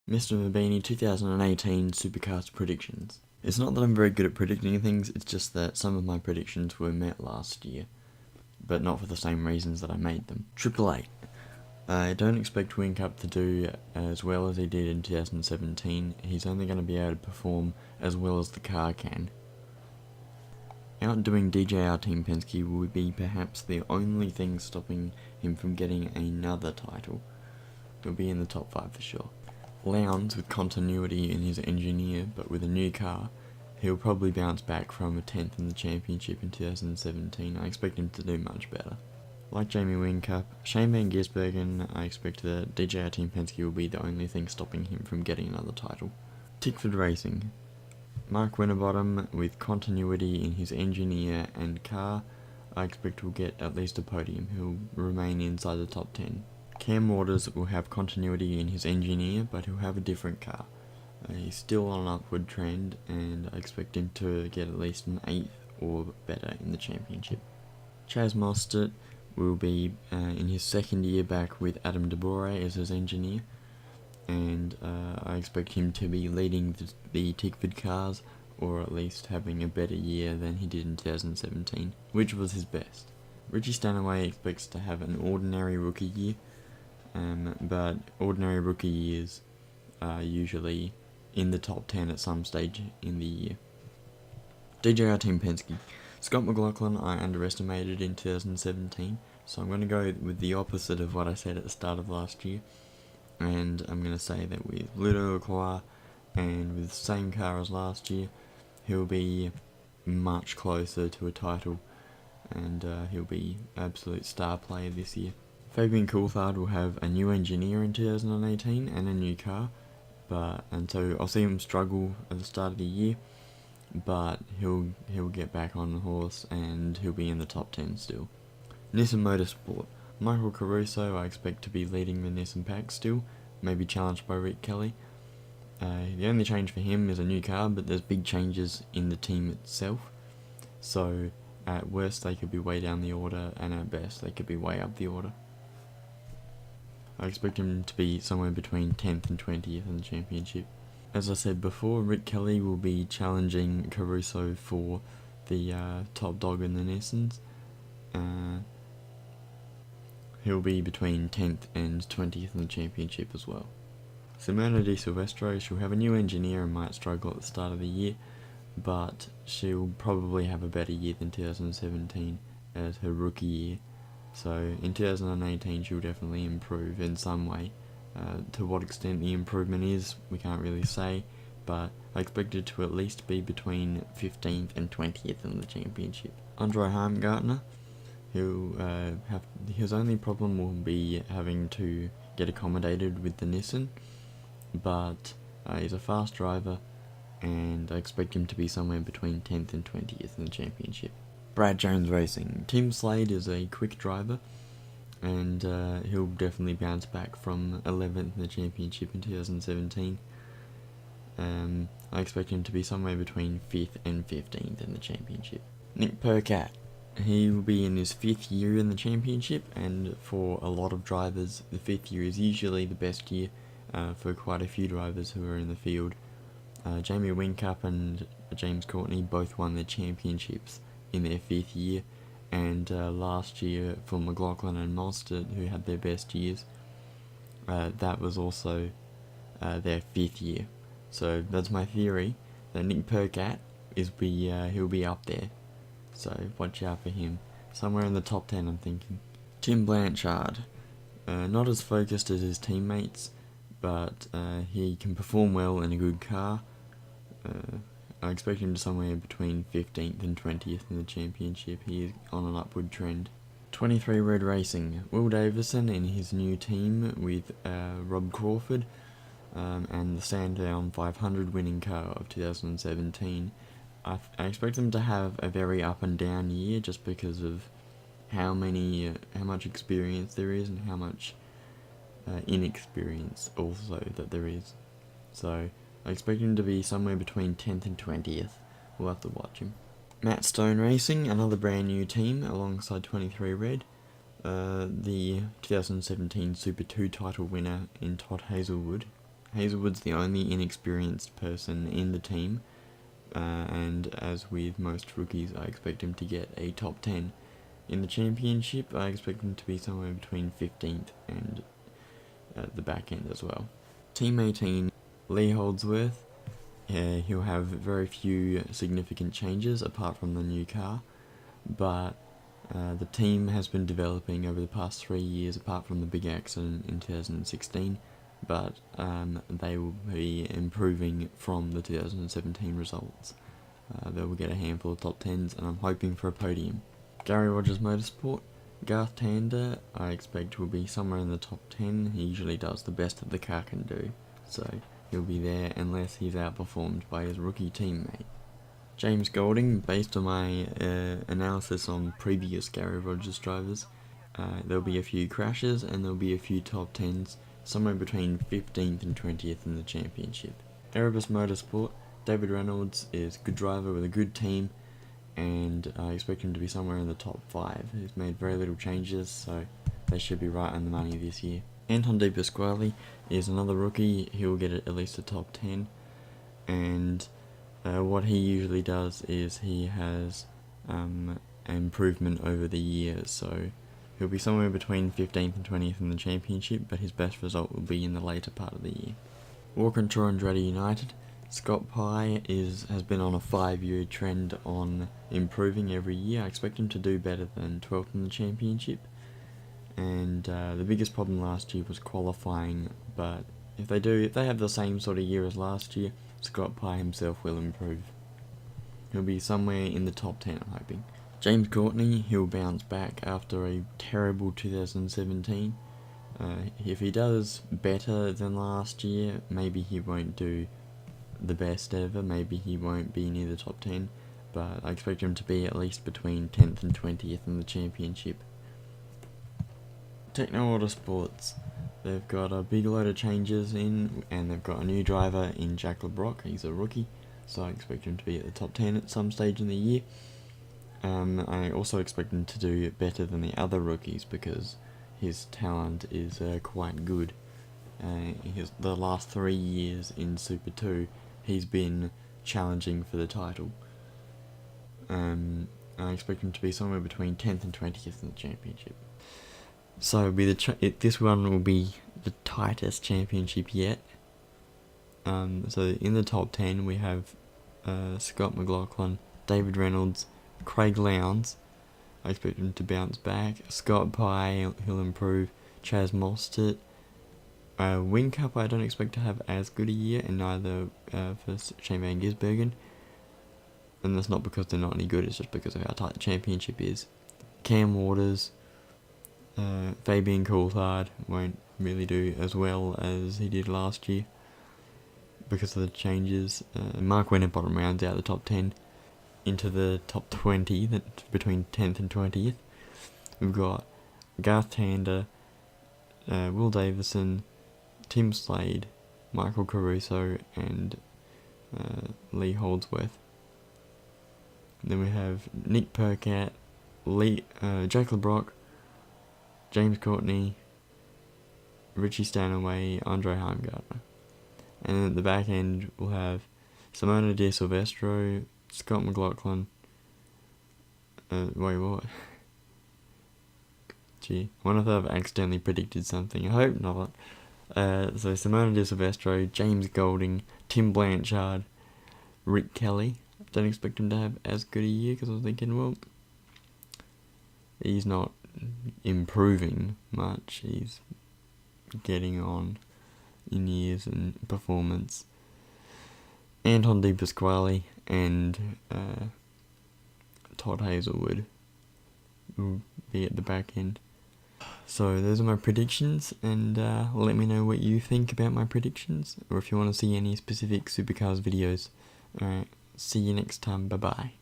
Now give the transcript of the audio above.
Mr. Mabini 2018 Supercars predictions. It's not that I'm very good at predicting things, it's just that some of my predictions were met last year, but not for the same reasons that I made them. Triple Eight. I don't expect Whincup to do as well as he did in 2017. He's only going to be able to perform as well as the car can. Outdoing DJR Team Penske would be perhaps the only thing stopping him from getting another title. He'll be in the top 5 for sure. Lowndes, with continuity in his engineer but with a new car, he'll probably bounce back from a 10th in the championship in 2017. I expect him to do much better. Like Jamie Whincup, Shane Van Gisbergen, I expect that DJR Team Penske will be the only thing stopping him from getting another title. Tickford Racing. Mark Winterbottom, with continuity in his engineer and car, I expect will get at least a podium. He'll remain inside the top 10. Cam Waters will have continuity in his engineer, but he'll have a different car. He's still on an upward trend, and I expect him to get at least an 8th or better in the championship. Chaz Mostert will be in his second year back with Adam DeBore as his engineer, and I expect him to be leading the Tickford cars, or at least having a better year than he did in 2017, which was his best. Richie Stanaway expects to have an ordinary rookie year, but ordinary rookie years are usually in the top 10 at some stage in the year. DJR Team Penske. Scott Mclaughlin I underestimated in 2017, so I'm going to go with the opposite of what I said at the start of last year, and I'm going to say that with Ludo Lacroix and with the same car as last year, he'll be much closer to a title, and he'll be absolute star player this year. Fabian Coulthard will have a new engineer in 2018 and a new car, and so I'll see him struggle at the start of the year, but he'll get back on the horse and he'll be in the top 10 still. Nissan Motorsport. Michael Caruso I expect to be leading the Nissan pack still, maybe challenged by Rick Kelly. The only change for him is a new car, but there's big changes in the team itself, so at worst they could be way down the order, and at best they could be way up the order. I expect him to be somewhere between 10th and 20th in the championship. As I said before, Rick Kelly will be challenging Caruso for the top dog in the Nissans. He'll be between 10th and 20th in the championship as well. Simona Di Silvestro, she'll have a new engineer and might struggle at the start of the year, but she'll probably have a better year than 2017 as her rookie year. So in 2018 she'll definitely improve in some way. To what extent the improvement is, we can't really say, but I expect it to at least be between 15th and 20th in the championship. Andre Heimgartner, his only problem will be having to get accommodated with the Nissan, but he's a fast driver, and I expect him to be somewhere between 10th and 20th in the championship. Brad Jones Racing. Tim Slade is a quick driver, and he'll definitely bounce back from 11th in the championship in 2017. I expect him to be somewhere between 5th and 15th in the championship. Nick Percat. He will be in his 5th year in the championship, and for a lot of drivers, the 5th year is usually the best year for quite a few drivers who are in the field. Jamie Whincup and James Courtney both won their championships in their 5th year, and last year for Mclaughlin and Mostert, who had their best years, that was also their 5th year. So that's my theory, that Nick Percat he'll be up there, so watch out for him. Somewhere in the top 10 I'm thinking. Tim Blanchard, not as focused as his teammates, but he can perform well in a good car. I expect him to somewhere between 15th and 20th in the championship. He is on an upward trend. 23 Red Racing. Will Davison in his new team with Rob Crawford and the Sandown 500 winning car of 2017. I expect them to have a very up and down year, just because of how much experience there is and how much inexperience also that there is. So I expect him to be somewhere between 10th and 20th. We'll have to watch him. Matt Stone Racing, another brand new team alongside 23 Red. The 2017 Super 2 title winner in Todd Hazelwood Hazelwood's the only inexperienced person in the team, and as with most rookies, I expect him to get a top 10. In the championship, I expect him to be somewhere between 15th and the back end as well. Team 18, Lee Holdsworth. He'll have very few significant changes apart from the new car, but the team has been developing over the past 3 years apart from the big accident in 2016, but they will be improving from the 2017 results. They will get a handful of top 10s, and I'm hoping for a podium. Gary Rogers Motorsport. Garth Tander, I expect will be somewhere in the top 10. He usually does the best that the car can do, so he'll be there unless he's outperformed by his rookie teammate. James Golding, based on my analysis on previous Gary Rogers drivers, there'll be a few crashes and there'll be a few top 10s, somewhere between 15th and 20th in the championship. Erebus Motorsport, David Reynolds is a good driver with a good team, and I expect him to be somewhere in the top 5. He's made very little changes, so they should be right on the money this year. Anton De Pasquale is another rookie. He'll get at least a top 10, and what he usually does is he has an improvement over the years, so he'll be somewhere between 15th and 20th in the championship, but his best result will be in the later part of the year. Walker and Torrandretti United. Scott Pye has been on a 5-year trend on improving every year. I expect him to do better than 12th in the championship, and the biggest problem last year was qualifying, but if they have the same sort of year as last year, Scott Pye himself will improve. He'll be somewhere in the top 10, I'm hoping. James Courtney, he'll bounce back after a terrible 2017. If he does better than last year, maybe he won't do the best ever, maybe he won't be near the top 10, but I expect him to be at least between 10th and 20th in the championship. Techno Autosports, they've got a big load of changes in, and they've got a new driver in Jack LeBrock. He's a rookie, so I expect him to be at the top 10 at some stage in the year. I also expect him to do better than the other rookies because his talent is quite good. The last 3 years in Super 2, he's been challenging for the title. I expect him to be somewhere between 10th and 20th in the championship. So this one will be the tightest championship yet. So in the top 10 we have Scott Mclaughlin, David Reynolds, Craig Lowndes. I expect him to bounce back. Scott Pye, he'll improve. Chaz Mostert. Whincup, I don't expect to have as good a year, and neither for Shane Van Gisbergen. And that's not because they're not any good, it's just because of how tight the championship is. Cam Waters, Fabian Coulthard won't really do as well as he did last year because of the changes. Mark Winterbottom rounds out the top 10 into the top 20, that's between 10th and 20th. We've got Garth Tander, Will Davison, Tim Slade, Michael Caruso, and Lee Holdsworth. Then we have Nick Percat, Jake LeBrock, James Courtney, Richie Stanaway, Andre Heimgartner. And then at the back end we'll have Simona De Silvestro, Scott McLaughlin. Wait, what? Gee, I wonder if I've accidentally predicted something. I hope not. So Simona De Silvestro, James Golding, Tim Blanchard, Rick Kelly. I don't expect him to have as good a year because I was thinking, well, he's not improving much. He's getting on in years and performance. Anton De Pasquale and Todd Hazelwood will be at the back end. So those are my predictions, and let me know what you think about my predictions, or if you want to see any specific Supercars videos. Alright, see you next time, bye bye.